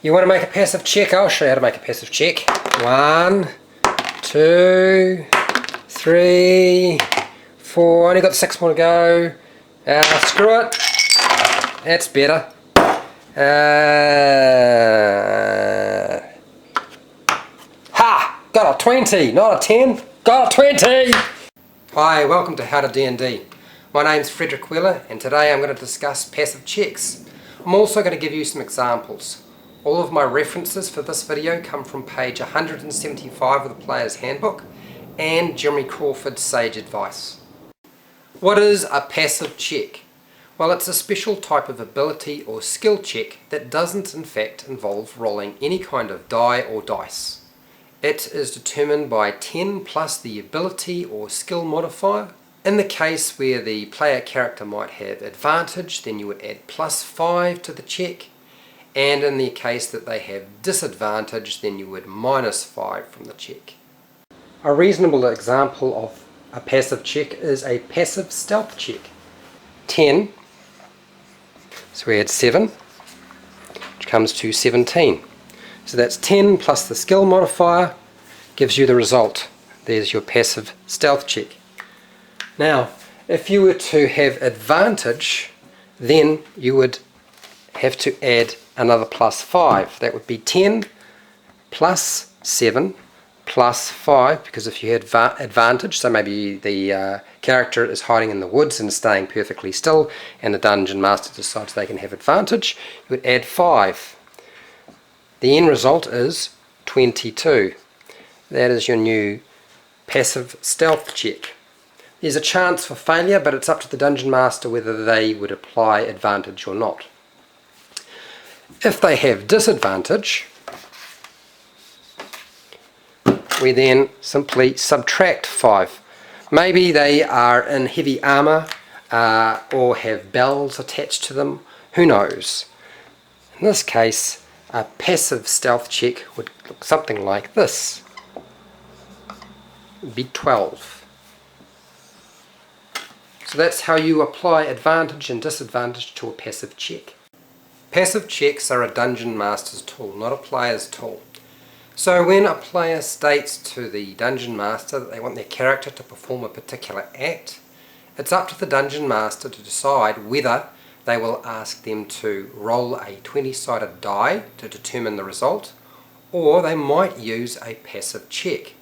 You want to make a passive check? I'll show you how to make a passive check. 1, 2, 3, 4. Only got 6 more to go. Screw it. That's better. Got a 20, not a 10. Got a 20! Hi, welcome to HowtoDandD. My name's Frederick Wheeler, and today I'm going to discuss passive checks. I'm also going to give you some examples. All of my references for this video come from page 175 of the Player's Handbook and Jeremy Crawford's Sage Advice. What is a passive check? Well, it's a special type of ability or skill check that doesn't in fact involve rolling any kind of die or dice. It is determined by 10 plus the ability or skill modifier. In the case where the player character might have advantage, then you would add plus 5 to the check. And in the case that they have disadvantage, then you would minus 5 from the check. A reasonable example of a passive check is a passive stealth check. 10, so we add 7, which comes to 17. So that's 10 plus the skill modifier gives you the result. There's your passive stealth check. Now, if you were to have advantage, then you would have to add another plus 5. That would be 10 plus 7 plus 5, because if you had advantage, so maybe the character is hiding in the woods and staying perfectly still, and the dungeon master decides they can have advantage, you would add 5. The end result is 22. That is your new passive stealth check. There's a chance for failure, but it's up to the dungeon master whether they would apply advantage or not. If they have disadvantage, we then simply subtract 5. Maybe they are in heavy armor or have bells attached to them. Who knows? In this case, a passive stealth check would look something like this. It would be 12. So that's how you apply advantage and disadvantage to a passive check. Passive checks are a dungeon master's tool, not a player's tool. So when a player states to the dungeon master that they want their character to perform a particular act, it's up to the dungeon master to decide whether they will ask them to roll a 20-sided die to determine the result, or they might use a passive check.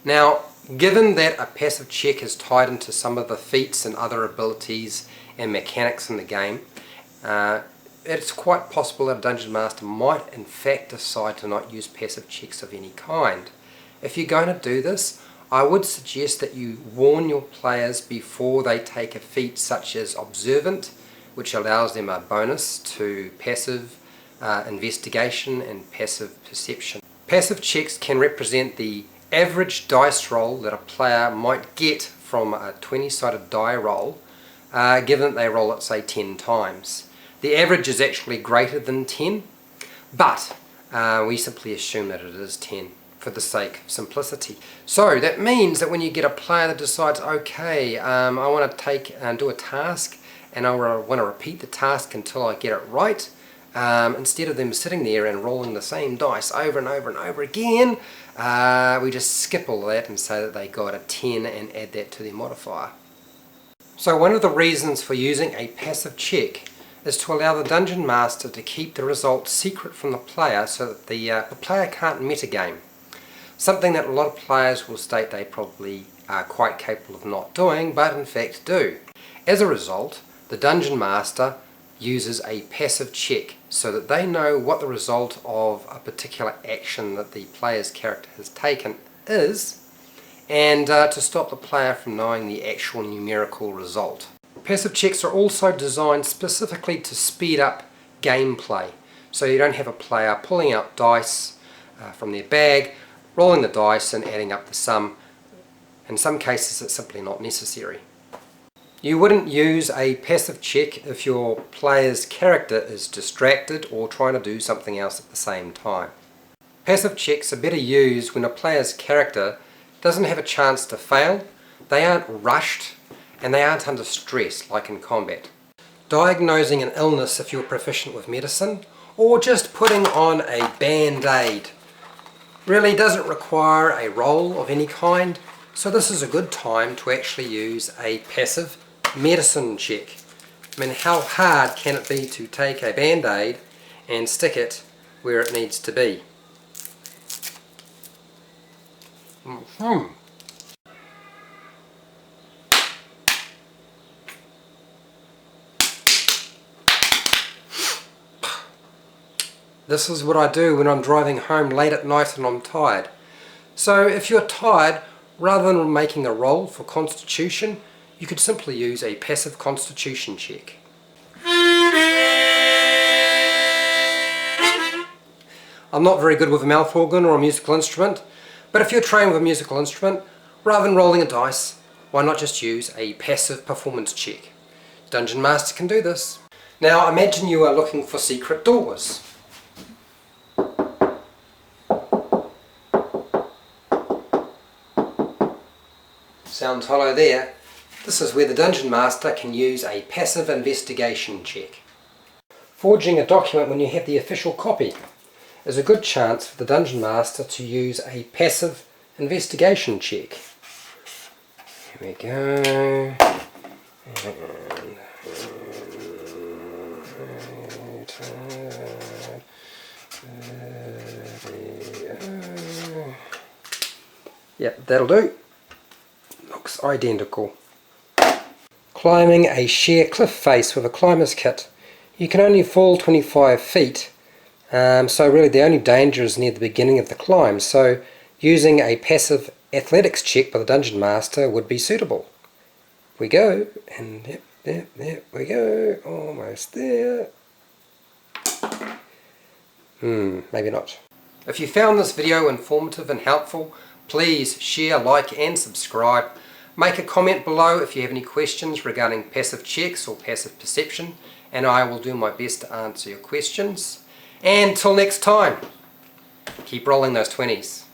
Now, given that a passive check is tied into some of the feats and other abilities and mechanics in the game, it's quite possible that a dungeon master might in fact decide to not use passive checks of any kind. If you're going to do this, I would suggest that you warn your players before they take a feat such as Observant, which allows them a bonus to passive investigation and passive perception. Passive checks can represent the average dice roll that a player might get from a 20-sided die roll, given that they roll it, say, 10 times. The average is actually greater than 10, but we simply assume that it is 10 for the sake of simplicity. So that means that when you get a player that decides, okay, I want to take and do a task, and I want to repeat the task until I get it right, instead of them sitting there and rolling the same dice over and over and over again, we just skip all that and say that they got a 10 and add that to their modifier. So one of the reasons for using a passive check is to allow the dungeon master to keep the result secret from the player so that the player can't metagame. Something that a lot of players will state they probably are quite capable of not doing, but in fact do. As a result, the dungeon master uses a passive check so that they know what the result of a particular action that the player's character has taken is, and to stop the player from knowing the actual numerical result. Passive checks are also designed specifically to speed up gameplay, so you don't have a player pulling out dice from their bag, rolling the dice and adding up the sum. In some cases it's simply not necessary. You wouldn't use a passive check if your player's character is distracted or trying to do something else at the same time. Passive checks are better used when a player's character doesn't have a chance to fail, they aren't rushed, and they aren't under stress like in combat. Diagnosing an illness if you're proficient with medicine, or just putting on a band-aid. Really doesn't require a roll of any kind, so this is a good time to actually use a passive medicine check. I mean, how hard can it be to take a band-aid and stick it where it needs to be? This is what I do when I'm driving home late at night and I'm tired. So if you're tired, rather than making a roll for constitution, you could simply use a passive constitution check. I'm not very good with a mouth organ or a musical instrument, but if you're trained with a musical instrument, rather than rolling a dice, why not just use a passive performance check? Dungeon Master can do this. Now imagine you are looking for secret doors. Sounds hollow there. This is where the Dungeon Master can use a passive investigation check. Forging a document when you have the official copy is a good chance for the Dungeon Master to use a passive investigation check. Here we go. Yep, that'll do. Looks identical. Climbing a sheer cliff face with a climber's kit. You can only fall 25 feet, so really the only danger is near the beginning of the climb, so using a passive athletics check by the Dungeon Master would be suitable. We go, and yep, we go, almost there. Maybe not. If you found this video informative and helpful, please share, like and subscribe. Make a comment below if you have any questions regarding passive checks or passive perception, and I will do my best to answer your questions. And till next time, keep rolling those 20s.